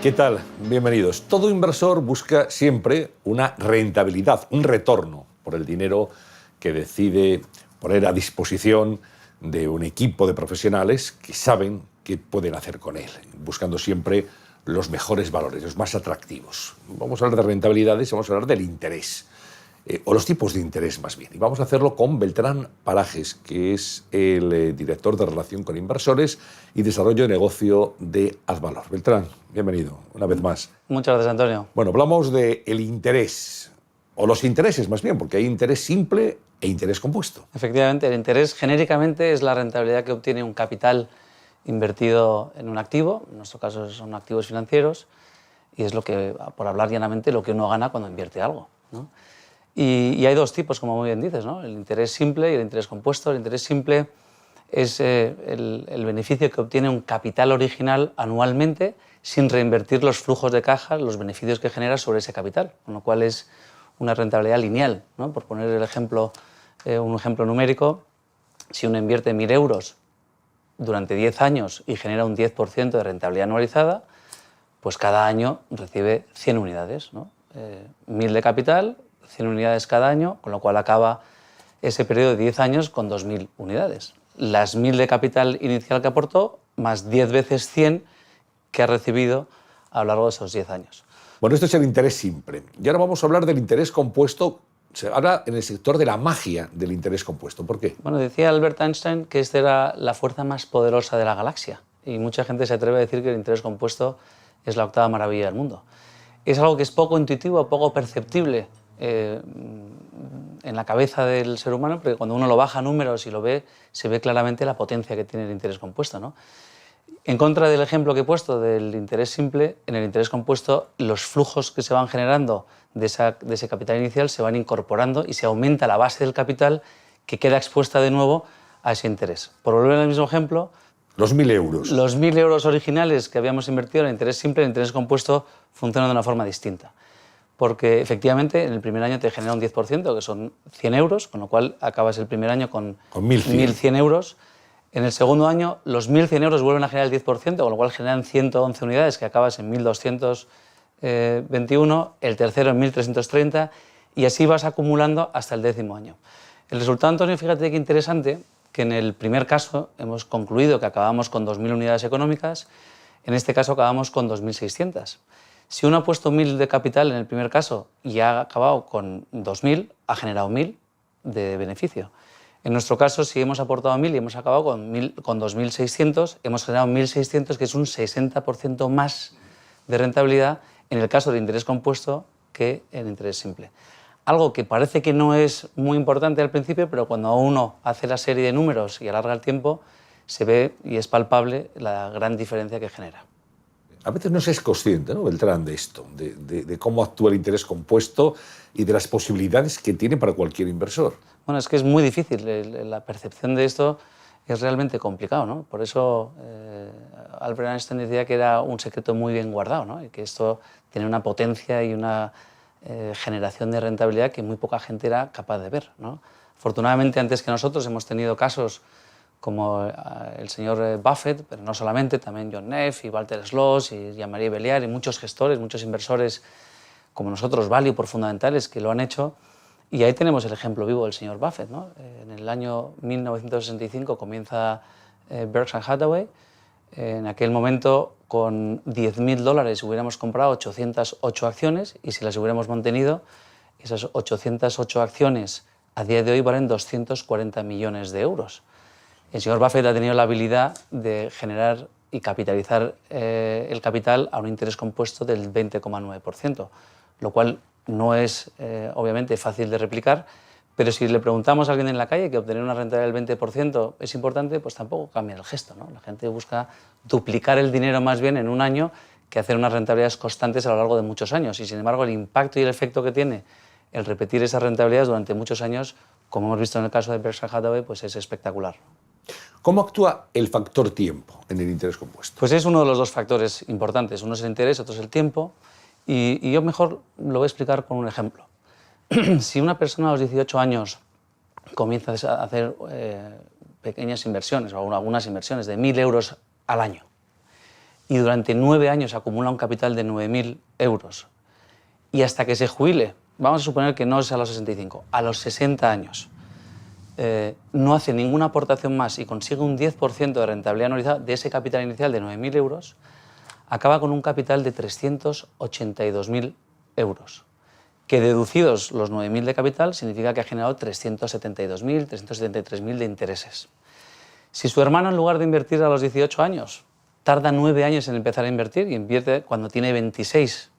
¿Qué tal? Bienvenidos. Todo inversor busca siempre una rentabilidad, un retorno por el dinero que decide poner a disposición de un equipo de profesionales que saben qué pueden hacer con él, buscando siempre los mejores valores, los más atractivos. Vamos a hablar de rentabilidades, vamos a hablar del interés, o los tipos de interés más bien. Y vamos a hacerlo con Beltrán Parajes, que es el director de Relación con Inversores y Desarrollo de Negocio de Advalor. Beltrán, bienvenido una vez más. Muchas gracias, Antonio. Bueno, hablamos del interés, o los intereses más bien, porque hay interés simple e interés compuesto. Efectivamente, el interés genéricamente es la rentabilidad que obtiene un capital invertido en un activo, en nuestro caso son activos financieros, y es lo que, por hablar llanamente, lo que uno gana cuando invierte algo, ¿no? Y hay dos tipos, como muy bien dices, ¿no? El interés simple y el interés compuesto. El interés simple es el beneficio que obtiene un capital original anualmente sin reinvertir los flujos de caja, los beneficios que genera sobre ese capital, con lo cual es una rentabilidad lineal, ¿no? Por poner el ejemplo, un ejemplo numérico, si uno invierte 1.000 euros durante 10 años y genera un 10% de rentabilidad anualizada, pues cada año recibe 100 unidades, ¿no? 1.000 de capital, 100 unidades cada año, con lo cual acaba ese periodo de 10 años con 2.000 unidades. Las 1.000 de capital inicial que aportó, más 10 veces 100 que ha recibido a lo largo de esos 10 años. Bueno, esto es el interés simple. Y ahora vamos a hablar del interés compuesto. Se habla en el sector de la magia del interés compuesto. ¿Por qué? Bueno, decía Albert Einstein que esta era la fuerza más poderosa de la galaxia. Y mucha gente se atreve a decir que el interés compuesto es la octava maravilla del mundo. Es algo que es poco intuitivo, poco perceptible en la cabeza del ser humano, porque cuando uno lo baja a números y lo ve, se ve claramente la potencia que tiene el interés compuesto, ¿no? En contra del ejemplo que he puesto del interés simple, en el interés compuesto los flujos que se van generando de ese capital inicial se van incorporando y se aumenta la base del capital que queda expuesta de nuevo a ese interés. Por volver al mismo ejemplo, los 1.000 euros. Los 1.000 euros originales que habíamos invertido en el interés simple, en el interés compuesto, funcionan de una forma distinta. Porque efectivamente en el primer año te genera un 10%, que son 100 euros, con lo cual acabas el primer año con 1.100 euros. En el segundo año los 1.100 euros vuelven a generar el 10%, con lo cual generan 111 unidades, que acabas en 1.221, el tercero en 1.330, y así vas acumulando hasta el 10º año. El resultado, Antonio, fíjate qué interesante, que en el primer caso hemos concluido que acabamos con 2.000 unidades económicas, en este caso acabamos con 2.600. Si uno ha puesto 1.000 de capital en el primer caso y ha acabado con 2.000, ha generado 1.000 de beneficio. En nuestro caso, si hemos aportado 1.000 y hemos acabado con 2.600, hemos generado 1.600, que es un 60% más de rentabilidad en el caso de interés compuesto que en interés simple. Algo que parece que no es muy importante al principio, pero cuando uno hace la serie de números y alarga el tiempo, se ve y es palpable la gran diferencia que genera. A veces no se es consciente, ¿no, Beltrán, de esto, de cómo actúa el interés compuesto y de las posibilidades que tiene para cualquier inversor. Bueno, es que es muy difícil. La percepción de esto es realmente complicado, ¿no? Por eso Albert Einstein decía que era un secreto muy bien guardado, ¿no? Y que esto tiene una potencia y una generación de rentabilidad que muy poca gente era capaz de ver, ¿no? Afortunadamente, antes que nosotros hemos tenido casos como el señor Buffett, pero no solamente, también John Neff y Walter Schloss y Jean-Marie Belliard y muchos gestores, muchos inversores como nosotros, value por fundamentales, que lo han hecho. Y ahí tenemos el ejemplo vivo del señor Buffett, ¿no? En el año 1965 comienza Berkshire Hathaway. En aquel momento, con $10.000 hubiéramos comprado 808 acciones y si las hubiéramos mantenido, esas 808 acciones a día de hoy valen 240 millones de euros. El señor Buffett ha tenido la habilidad de generar y capitalizar el capital a un interés compuesto del 20,9%, lo cual no es obviamente fácil de replicar, pero si le preguntamos a alguien en la calle que obtener una rentabilidad del 20% es importante, pues tampoco cambia el gesto, ¿no? La gente busca duplicar el dinero más bien en un año que hacer unas rentabilidades constantes a lo largo de muchos años. Y sin embargo, el impacto y el efecto que tiene el repetir esas rentabilidades durante muchos años, como hemos visto en el caso de Berkshire Hathaway, pues es espectacular. ¿Cómo actúa el factor tiempo en el interés compuesto? Pues es uno de los dos factores importantes. Uno es el interés, otro es el tiempo. Y yo mejor lo voy a explicar con un ejemplo. Si una persona a los 18 años comienza a hacer pequeñas inversiones o algunas inversiones de 1.000 euros al año y durante 9 años acumula un capital de 9.000 euros y hasta que se jubile, vamos a suponer que no es a los 65, a los 60 años, no hace ninguna aportación más y consigue un 10% de rentabilidad anualizada de ese capital inicial de 9.000 euros, acaba con un capital de 382.000 euros, que deducidos los 9.000 de capital significa que ha generado 372.000, 373.000 de intereses. Si su hermano, en lugar de invertir a los 18 años, tarda 9 años en empezar a invertir y invierte cuando tiene 26,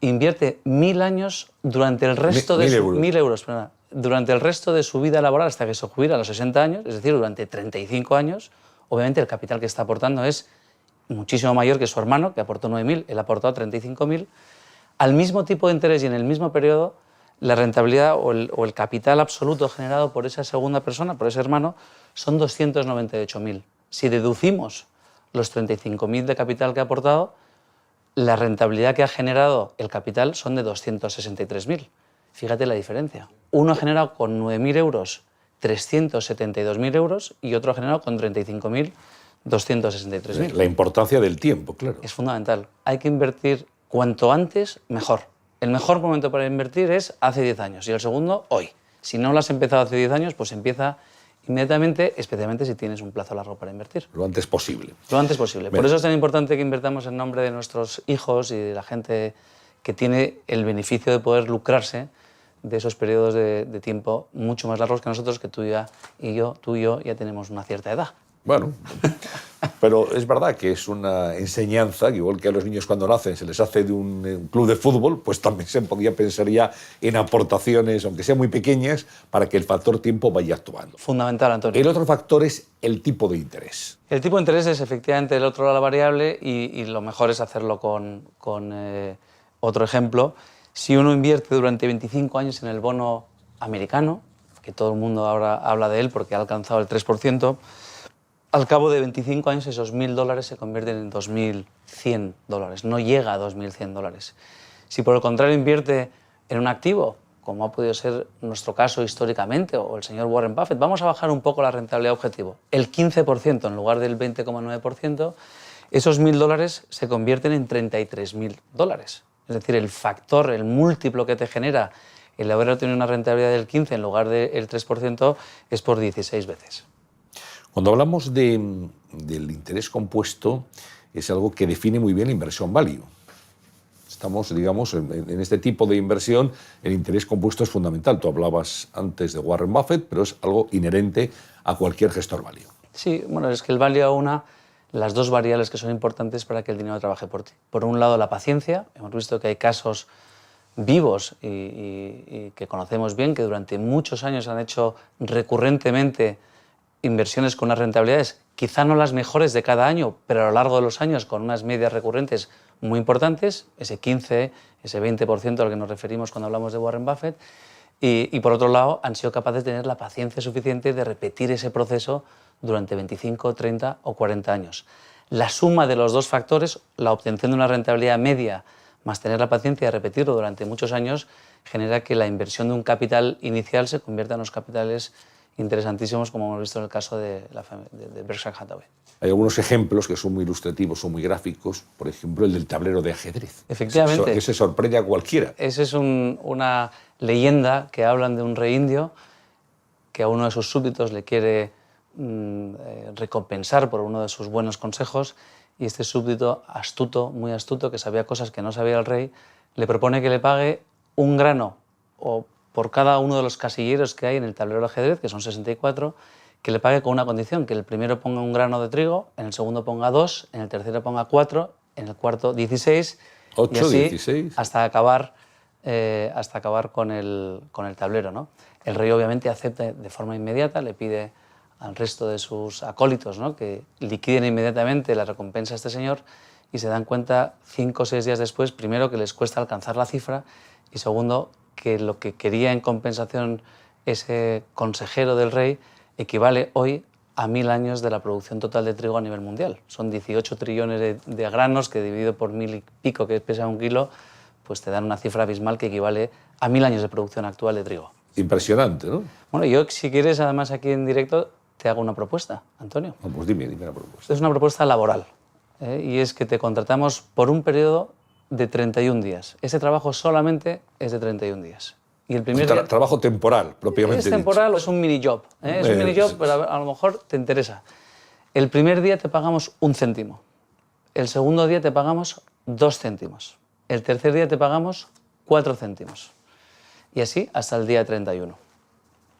invierte 1.000 años durante el resto de 1.000 euros, durante el resto de su vida laboral hasta que se jubila a los 60 años, es decir, durante 35 años, obviamente el capital que está aportando es muchísimo mayor que su hermano, que aportó 9.000, él ha aportado 35.000. Al mismo tipo de interés y en el mismo periodo, la rentabilidad o el capital absoluto generado por esa segunda persona, por ese hermano, son 298.000. Si deducimos los 35.000 de capital que ha aportado, la rentabilidad que ha generado el capital son de 263.000. Fíjate la diferencia. Uno ha generado con 9.000 euros 372.000 euros y otro ha generado con 35.000 263.000. La importancia del tiempo, claro. Es fundamental. Hay que invertir cuanto antes, mejor. El mejor momento para invertir es hace 10 años y el segundo, hoy. Si no lo has empezado hace 10 años, pues empieza inmediatamente, especialmente si tienes un plazo largo para invertir. Lo antes posible. Lo antes posible. Por eso es tan importante que invertamos en nombre de nuestros hijos y de la gente que tiene el beneficio de poder lucrarse de esos periodos de tiempo mucho más largos que nosotros, que tú y yo ya tenemos una cierta edad. Bueno, pero es verdad que es una enseñanza, que igual que a los niños cuando nacen se les hace de un club de fútbol, pues también se podría pensar ya en aportaciones, aunque sean muy pequeñas, para que el factor tiempo vaya actuando. Fundamental, Antonio. El otro factor es el tipo de interés. El tipo de interés es efectivamente el otro lado de la variable y lo mejor es hacerlo con otro ejemplo. Si uno invierte durante 25 años en el bono americano, que todo el mundo ahora habla de él porque ha alcanzado el 3%, al cabo de 25 años esos $1.000 se convierten en $2.100, no llega a $2.100. Si por el contrario invierte en un activo, como ha podido ser nuestro caso históricamente, o el señor Warren Buffett, vamos a bajar un poco la rentabilidad objetivo, el 15% en lugar del 20,9%, esos $1.000 se convierten en $33.000. Es decir, el factor, el múltiplo que te genera el haber obtenido una rentabilidad del 15% en lugar del 3% es por 16 veces. Cuando hablamos del interés compuesto, es algo que define muy bien la inversión value. Estamos, digamos, en este tipo de inversión, el interés compuesto es fundamental. Tú hablabas antes de Warren Buffett, pero es algo inherente a cualquier gestor value. Sí, bueno, es que el value aúna las dos variables que son importantes para que el dinero trabaje por ti. Por un lado, la paciencia. Hemos visto que hay casos vivos y que conocemos bien, que durante muchos años han hecho recurrentemente inversiones con unas rentabilidades, quizá no las mejores de cada año, pero a lo largo de los años con unas medias recurrentes muy importantes, ese 15, ese 20% al que nos referimos cuando hablamos de Warren Buffett, y por otro lado han sido capaces de tener la paciencia suficiente de repetir ese proceso durante 25, 30 o 40 años. La suma de los dos factores, la obtención de una rentabilidad media más tener la paciencia de repetirlo durante muchos años, genera que la inversión de un capital inicial se convierta en unos capitales interesantísimos, como hemos visto en el caso de Berkshire Hathaway. Hay algunos ejemplos que son muy ilustrativos, son muy gráficos, por ejemplo, el del tablero de ajedrez. Efectivamente. Ese sorprende a cualquiera. Esa es una leyenda que hablan de un rey indio que a uno de sus súbditos le quiere recompensar por uno de sus buenos consejos, y este súbdito astuto, muy astuto, que sabía cosas que no sabía el rey, le propone que le pague un grano o por cada uno de los casilleros que hay en el tablero de ajedrez, que son 64, que le pague con una condición, que el primero ponga un grano de trigo, en el segundo ponga 2, en el tercero ponga 4, en el cuarto 16, 8, y así 16. hasta acabar con el tablero, ¿no? El rey obviamente acepta de forma inmediata, le pide al resto de sus acólitos, ¿no?, que liquiden inmediatamente la recompensa a este señor, y se dan cuenta 5 o 6 días después, primero, que les cuesta alcanzar la cifra, y segundo, que lo que quería en compensación ese consejero del rey equivale hoy a 1000 años de la producción total de trigo a nivel mundial. Son 18 trillones de granos que, dividido por 1000 y pico que pesa un kilo, pues te dan una cifra abismal que equivale a 1000 años de producción actual de trigo. Impresionante, ¿no? Bueno, yo, si quieres, además aquí en directo te hago una propuesta, Antonio. No, pues dime la propuesta. Es una propuesta laboral. y es que te contratamos por un periodo de 31 días. Ese trabajo solamente es de 31 días. Y el primer día, trabajo temporal, propiamente es temporal o es un mini-job. Es un mini-job, pero a lo mejor te interesa. El primer día te pagamos 1 céntimo. El segundo día te pagamos 2 céntimos. El tercer día te pagamos 4 céntimos. Y así hasta el día 31.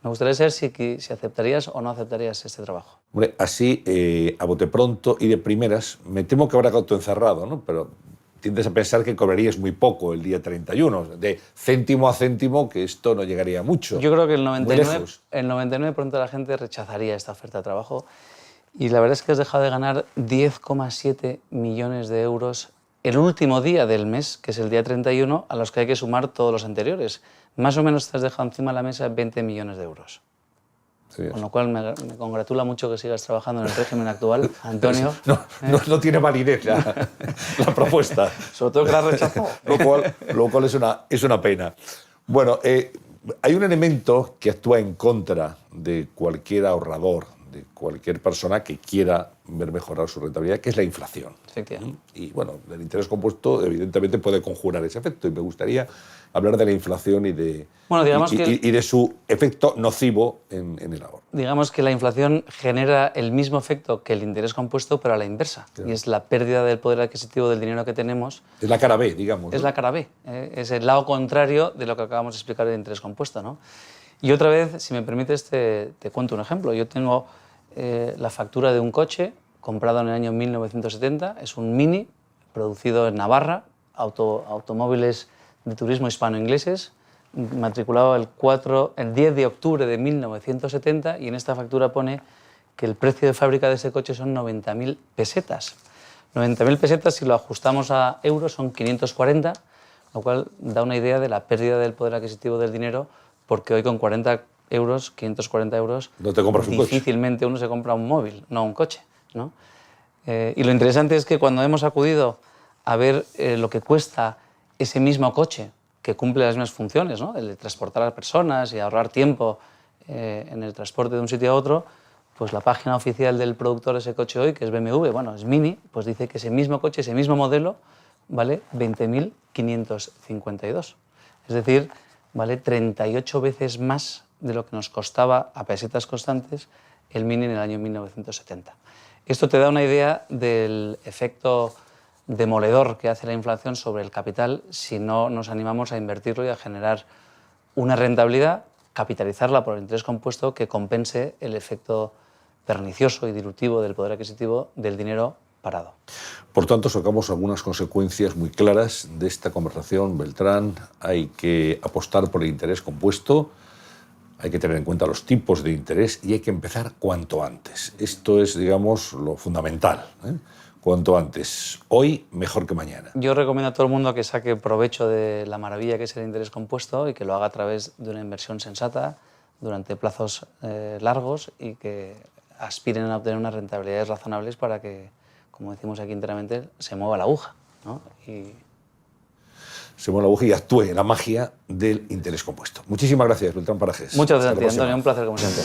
Me gustaría saber si aceptarías o no aceptarías este trabajo. Hombre, así, a bote pronto y de primeras, me temo que habrá autoencerrado, ¿no? Pero tiendes a pensar que cobrarías muy poco el día 31, de céntimo a céntimo, que esto no llegaría a mucho. Yo creo que el 99% de la gente rechazaría esta oferta de trabajo. Y la verdad es que has dejado de ganar 10,7 millones de euros el último día del mes, que es el día 31, a los que hay que sumar todos los anteriores. Más o menos te has dejado encima de la mesa 20 millones de euros. Sí, con lo cual me congratula mucho que sigas trabajando en el régimen actual, Antonio. No tiene validez la propuesta. Sobre todo que la rechazó. Lo cual es una pena. Bueno, hay un elemento que actúa en contra de cualquier ahorrador, de cualquier persona que quiera ver mejorar su rentabilidad, que es la inflación. Efectivamente. Y bueno, el interés compuesto evidentemente puede conjurar ese efecto, y me gustaría hablar de la inflación y de su efecto nocivo en el ahorro. Digamos que la inflación genera el mismo efecto que el interés compuesto, pero a la inversa. Claro. Y es la pérdida del poder adquisitivo del dinero que tenemos. Es la cara B, digamos. Es la cara B. Es el lado contrario de lo que acabamos de explicar del interés compuesto, ¿no? Y otra vez, si me permites, te cuento un ejemplo. Yo tengo la factura de un coche comprado en el año 1970. Es un Mini, producido en Navarra, automóviles de turismo hispano-ingleses, matriculado el 10 de octubre de 1970, y en esta factura pone que el precio de fábrica de ese coche son 90.000 pesetas. 90.000 pesetas, si lo ajustamos a euros, son 540, lo cual da una idea de la pérdida del poder adquisitivo del dinero, porque hoy con 540 euros, no te compras un coche. Difícilmente uno se compra un móvil, no un coche, ¿no? Y lo interesante es que cuando hemos acudido a ver lo que cuesta ese mismo coche, que cumple las mismas funciones, ¿no? El de transportar a las personas y ahorrar tiempo en el transporte de un sitio a otro, pues la página oficial del productor de ese coche hoy, que es BMW, bueno, es Mini, pues dice que ese mismo coche, ese mismo modelo, vale 20.552. Es decir, vale 38 veces más de lo que nos costaba a pesetas constantes el Mini en el año 1970. Esto te da una idea del efecto demoledor que hace la inflación sobre el capital si no nos animamos a invertirlo y a generar una rentabilidad, capitalizarla por el interés compuesto que compense el efecto pernicioso y dilutivo del poder adquisitivo del dinero parado. Por tanto, sacamos algunas consecuencias muy claras de esta conversación, Beltrán. Hay que apostar por el interés compuesto, hay que tener en cuenta los tipos de interés y hay que empezar cuanto antes. Esto es, digamos, lo fundamental, ¿eh? Cuanto antes. Hoy, mejor que mañana. Yo recomiendo a todo el mundo que saque provecho de la maravilla que es el interés compuesto y que lo haga a través de una inversión sensata durante plazos largos y que aspiren a obtener unas rentabilidades razonables para que, como decimos aquí enteramente, se mueva la aguja, ¿no? Se mueva la aguja y actúe la magia del interés compuesto. Muchísimas gracias, Beltrán Parajes. Muchas gracias, Antonio. Un placer, como siempre.